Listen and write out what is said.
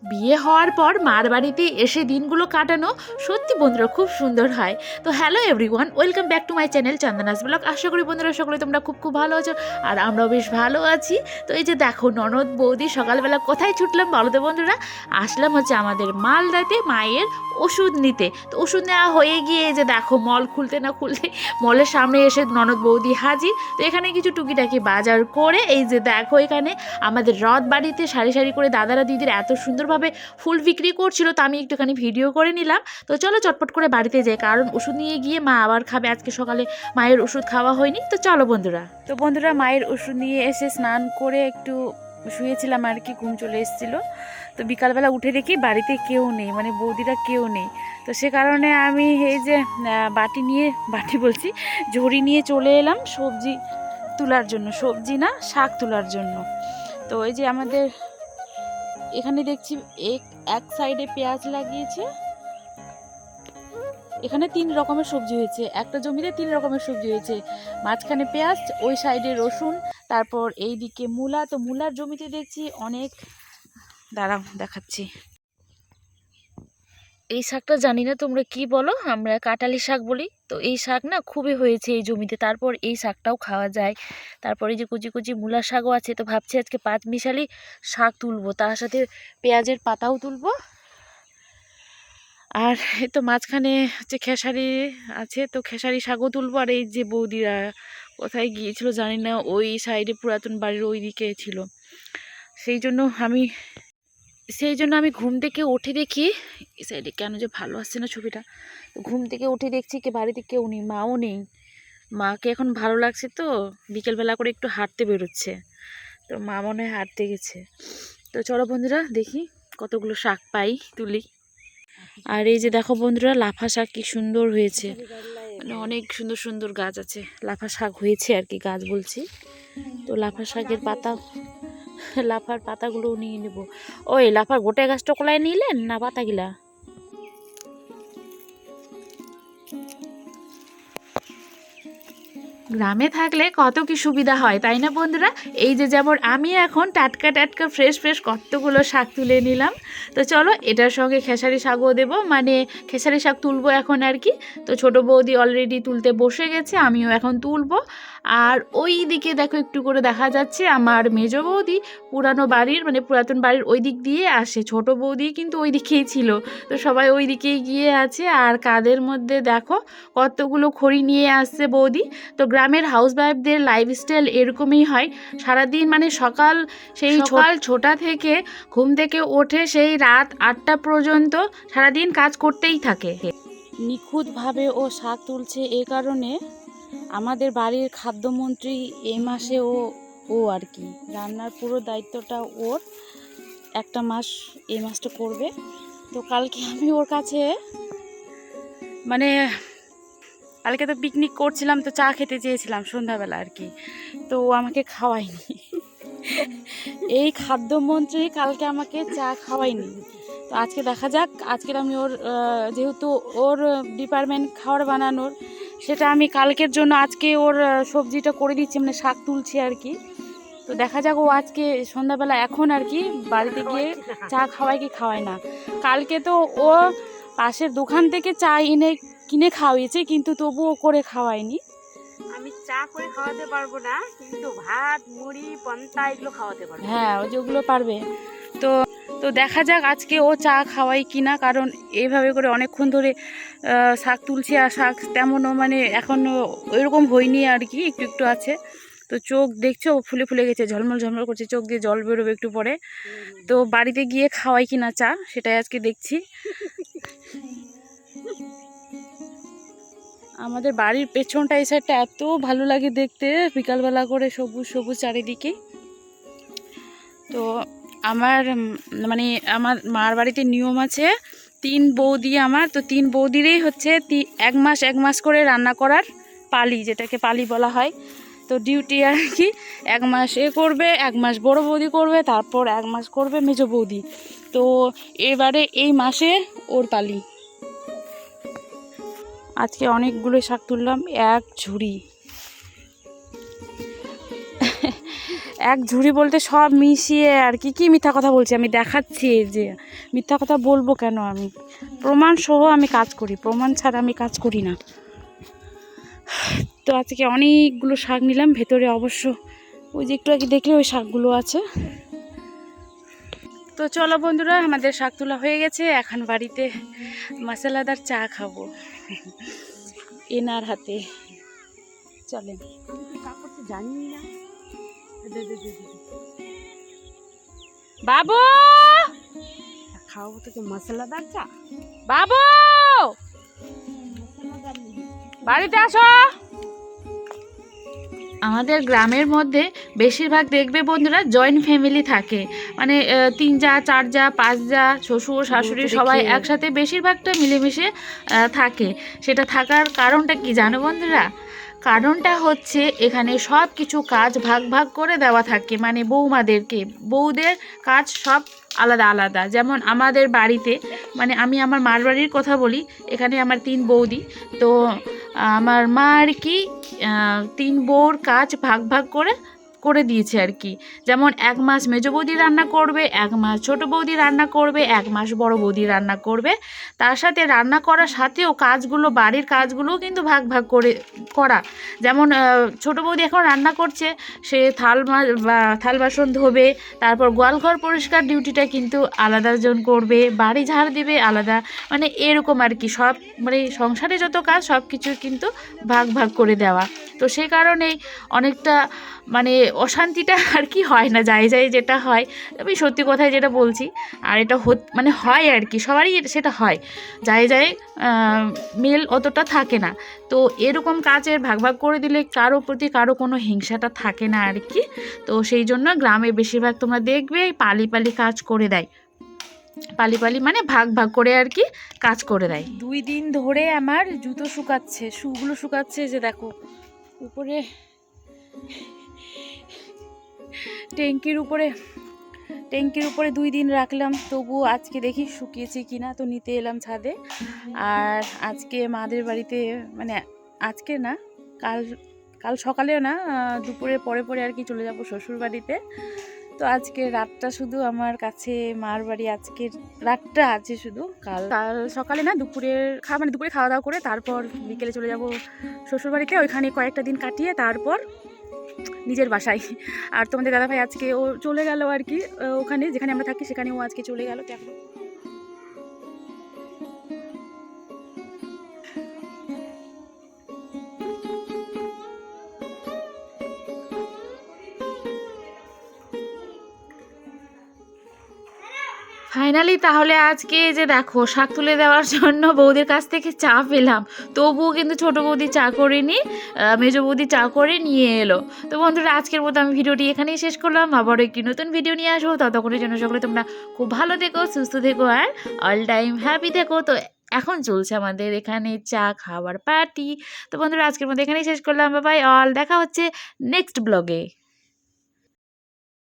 বিয়ে হওয়ার পর মার বাড়িতে এসে দিনগুলো কাটানো সত্যি বন্ধুরা খুব সুন্দর হয়। তো hello everyone, welcome back to my channel Chandana's blog. আশা করি বন্ধুরা সকলে তোমরা খুব খুব ভালো আছো, আর আমরাও বেশ ভালো আছি। তো এই যে দেখো ননদ বৌদি সকালবেলা কোথায় ছুটলাম বলো তো বন্ধুরা? আসলাম হচ্ছে আমাদের মালদাতে মায়ের ওষুধ নিতে। তো ওষুধ নেওয়া হয়ে গিয়ে এই যে দেখো মল খুলতে না খুলতে মলের সামনে এসে ননদ বৌদি হাজির। তো এখানে কিছু টুকিটাকি বাজার করে এই যে দেখো এখানে আমাদের রথ বাড়িতে সারি সারি করে দাদারা দিদির এত সুন্দরভাবে ফুল বিক্রি করছিল, তো আমি একটুখানি ভিডিও করে নিলাম। তো চলো চটপট করে বাড়িতে যাই, কারণ ওষুধ নিয়ে গিয়ে মা আবার খাবে। আজকে সকালে মায়ের ওষুধ খাওয়া হয়নি। তো চলো বন্ধুরা। তো বন্ধুরা মায়ের ওষুধ নিয়ে এসে স্নান করে একটু শুয়েছিলাম আর কি, ঘুম চলে এসেছিলো। তো বিকালবেলা উঠে দেখি বাড়িতে কেউ নেই, মানে বৌদিরা কেউ নেই। তো সে কারণে আমি এই যে বাটি বলছি ঝুড়ি নিয়ে চলে এলাম সবজি তোলার জন্য, সবজি না শাক তোলার জন্য। তো এই যে আমাদের এখানে দেখছি এক সাইডে পেঁয়াজ লাগিয়েছে, এখানে 3 রকমের সবজি হয়েছে, একটা জমিতে 3 রকমের সবজি হয়েছে। মাঝখানে পেঁয়াজ, ওই সাইডে রসুন, তারপর এই দিকে মূলা। তো মূলার জমিতে দেখছি অনেক, দাঁড়াও দেখাচ্ছি। এই শাকটা জানি না তোমরা কি বলো, আমরা কাটালি শাক বলি। তো এই শাক না খুবই হয়েছে এই জমিতে, তারপর এই শাকটাও খাওয়া যায়। তারপরে যে কুচি কুচি মূলা শাকও আছে। তো ভাবছি আজকে 5 মিশালি শাক তুলবো, তার সাথে পেঁয়াজের পাতাও তুলবো। আর এই তো মাঝখানে হচ্ছে খেসারি আছে, তো খেসারি শাকও তুলবো। আর এই যে বৌদিরা কোথায় গিয়েছিল জানি না, ওই সাইডে পুরাতন বাড়ির ওই দিকে ছিল। সেই জন্য আমি ঘুম থেকে উঠে দেখি, এই সাইডে কেন যে ভালো আসছে না ছবিটা। তো ঘুম থেকে উঠে দেখছি কি বাড়িতে কেউ নেই, মাও নেই। মাকে এখন ভালো লাগছে, তো বিকেলবেলা করে একটু হাঁটতে বেরোচ্ছে। তো মা মনে হয় হাঁটতে গেছে। তো চলো বন্ধুরা দেখি কতগুলো শাক পাই, তুলি। আর এই যে দেখো বন্ধুরা লাফা শাক কি সুন্দর হয়েছে, মানে অনেক সুন্দর সুন্দর গাছ আছে, লাফা শাক হয়েছে আর কি, গাছ বলছি। তো লাফা শাকের পাতা, লাফার পাতাগুলো নিয়ে নেব। ওই লাফার গোটে গাছটা কোলায় নিলেন না পাতাগুলা? গ্রামে থাকলে কত কি সুবিধা হয় তাই না বন্ধুরা? এই যে যেমন আমি এখন টাটকা টাটকা ফ্রেশ ফ্রেশ কতগুলো শাক তুলে নিলাম। তো চলো এটার সঙ্গে খেসারি শাকও দেবো, মানে খেসারি শাক তুলবো এখন আর কি। তো ছোটো বৌদি অলরেডি তুলতে বসে গেছে, আমিও এখন তুলবো। আর ওই দিকে দেখো একটু করে দেখা যাচ্ছে আমার মেজ বৌদি পুরানো বাড়ির, মানে পুরাতন বাড়ির ওই দিক দিয়ে আসে। ছোট বৌদি কিন্তু ওই দিকেই ছিল, তো সবাই ওই দিকেই গিয়ে আছে। আর কাদের মধ্যে দেখো কতগুলো খড়ি নিয়ে আসছে বৌদি। তো গ্রামের হাউসওয়াইফদের লাইফস্টাইল এরকমই হয়, সারাদিন মানে সকাল ছোটা থেকে ঘুম থেকে ওঠে সেই রাত 8টা পর্যন্ত সারাদিন কাজ করতেই থাকে। নিখুঁতভাবে ও শাক তুলছে, এ কারণে আমাদের বাড়ির খাদ্যমন্ত্রী এই মাসে ও আর কি রান্নার পুরো দায়িত্বটা ওর, একটা মাস এই মাসটা করবে। তো কালকে আমি ওর কাছে, মানে কালকে তো পিকনিক করছিলাম, তো চা খেতে চেয়েছিলাম সন্ধ্যাবেলা আর কি, তো ও আমাকে খাওয়ায়নি। এই খাদ্যমন্ত্রী কালকে আমাকে চা খাওয়ায়নি। তো আজকে দেখা যাক, আজকের আমি ওর যেহেতু ওর ডিপার্টমেন্ট খাবার বানানোর, সেটা আমি কালকের জন্য আজকে ওর সবজিটা করে দিচ্ছি, মানে শাক তুলছি আর কি। তো দেখা যাক ও আজকে সন্ধ্যাবেলা এখন আর কি বাড়িতে গিয়ে চা খাওয়ায় কি খাওয়ায় না। কালকে তো ও পাশের দোকান থেকে চা কিনে খাওয়িয়েছে, কিন্তু তবুও করে খাওয়ায়নি। আমি চা করে খাওয়াতে পারবো না, কিন্তু ভাত মুড়ি পান্তা এগুলো খাওয়াতে পারবো। হ্যাঁ ও যেগুলো পারবে। তো তো দেখা যাক আজকে ও চা খাওয়াই কিনা, কারণ এইভাবে করে অনেকক্ষণ ধরে শাক তুলছি, আর শাক তেমনও মানে এখনও ওইরকম হয়নি আর কি, একটু একটু আছে। তো চোখ দেখছো ফুলে ফুলে গেছে, ঝলমল ঝলমল করছে, চোখ দিয়ে জল বেরোবে একটু পরে। তো বাড়িতে গিয়ে খাওয়াই কিনা চা সেটাই আজকে দেখছি। আমাদের বাড়ির পেছনটা এই সাইডটা এত ভালো লাগে দেখতে, বিকালবেলা করে সবুজ সবুজ চারিদিকে। তো আমার মানে আমার মার বাড়িতে নিয়ম আছে 3 বৌদি আমার, তো 3 বৌদিরই হচ্ছে 1 মাস করে রান্না করার পালি, যেটাকে পালি বলা হয়। তো ডিউটি আর কি 1 মাস এ করবে, 1 মাস বড় বৌদি করবে, তারপর 1 মাস করবে মেজো বৌদি। তো এবারে এই মাসে ওর পালি। আজকে অনেকগুলো শাক তুললাম, 1 ঝুড়ি। এক ঝুড়ি বলতে সব মিশিয়ে আর কি। কি মিথ্যা কথা বলছি আমি, দেখাচ্ছি। এই যে মিথ্যা কথা বলবো কেন, আমি প্রমাণ সহ আমি কাজ করি, প্রমাণ ছাড়া আমি কাজ করি না। তো আজকে অনেকগুলো শাক নিলাম, ভেতরে অবশ্য ওই যে একটু আগে দেখলে ওই শাকগুলো আছে। তো চলো বন্ধুরা, আমাদের শাক তোলা হয়ে গেছে, এখন বাড়িতে মশলাদার চা খাবো এনার হাতে। চলেন। জানি না বাবু, খাওয়াবো তোকে মশলাদার চা। বাবু বাড়িতে আসো। আমাদের গ্রামের মধ্যে বেশিরভাগ দেখবে বন্ধুরা জয়েন্ট ফ্যামিলি থাকে, মানে 3 যা 4 যা 5 যা, শ্বশুর শাশুড়ি সবাই একসাথে বেশিরভাগটা মিলেমিশে থাকে। সেটা থাকার কারণটা কি জানো বন্ধুরা? কারণটা হচ্ছে এখানে সব কিছু কাজ ভাগ ভাগ করে দেওয়া থাকে, মানে বৌমাদেরকে, বউদের কাজ সব আলাদা আলাদা। যেমন আমাদের বাড়িতে, মানে আমি আমার মার বাড়ির কথা বলি, এখানে আমার 3 বৌদি। তো আমার মা আর কি 3 বউর কাজ ভাগ ভাগ করে দিয়েছে আর কি। যেমন 1 মাস মেজো বৌদি রান্না করবে, 1 মাস ছোটো বৌদি রান্না করবে, 1 মাস বড় বৌদি রান্না করবে। তার সাথে রান্না করার সাথেও কাজগুলো, বাড়ির কাজগুলোও কিন্তু ভাগ ভাগ করে করা। যেমন ছোটো বৌদি এখন রান্না করছে, সে থাল বাসন ধোবে, তারপর গোয়ালঘর পরিষ্কার ডিউটিটা কিন্তু আলাদা জন করবে, বাড়ি ঝাড় দিবে আলাদা, মানে এরকম আর কি। সব মানে সংসারে যত কাজ সব কিছু কিন্তু ভাগ ভাগ করে দেওয়া। তো সেই কারণেই অনেকটা মানে অশান্তিটা আর কি হয় না, যায় যেটা হয়, আমি সত্যি কথাই যেটা বলছি। আর এটা মানে হয় আর কি, সবারই সেটা হয়, যায় মিল অতটা থাকে না। তো এরকম কাজের ভাগ ভাগ করে দিলে কারো প্রতি কারো কোনো হিংসাটা থাকে না আর কি। তো সেই জন্য গ্রামে বেশিরভাগ তোমরা দেখবে পালি পালি কাজ করে দেয়, পালি পালি মানে ভাগ ভাগ করে আর কি কাজ করে দেয়। 2 দিন ধরে আমার জুতো শুকাচ্ছে, শুগুলো শুকাচ্ছে, যে দেখো উপরে ট্যাঙ্কির উপরে 2 দিন রাখলাম, তবু আজকে দেখি শুকিয়েছে কিনা, তো নিতে এলাম ছাদে। আর আজকে মাদের বাড়িতে, মানে আজকে না, কাল সকালেও না, দুপুরে পরে আর কি চলে যাব শ্বশুর বাড়িতে। তো আজকে রাতটা শুধু আমার কাছে মার বাড়ি, আজকের রাতটা আছে শুধু। কাল সকালে না, দুপুরে খাওয়া দাওয়া করে তারপর বিকেলে চলে যাব শ্বশুর বাড়িতে, ওইখানে কয়েকটা দিন কাটিয়ে তারপর নিজের বাসায়। আর তোমাদের দাদাভাই আজকে ও চলে গেল আর কি, ওখানে যেখানে আমরা থাকি সেখানে ও আজকে চলে গেল। তো এখন ফাইনালি তাহলে আজকে যে দেখো শাক তুলে দেওয়ার জন্য বৌদির কাছ থেকে চা পেলাম, তবুও কিন্তু ছোটো বৌদি চা করেনি, মেজো বৌদি চা করে নিয়ে এলো। তো বন্ধুরা, আজকের মতো আমি ভিডিওটি এখানেই শেষ করলাম, আবারও একটি নতুন ভিডিও নিয়ে আসবো। ততক্ষণের জন্য সকলে তোমরা খুব ভালো থেকো, সুস্থ থেকো, আর অল টাইম হ্যাপি থেকো। তো এখন চলছে আমাদের এখানে চা খাওয়ার পার্টি। তো বন্ধুরা, আজকের মতো এখানেই শেষ করলাম, বাই বাই অল, দেখা হচ্ছে নেক্সট ব্লগে।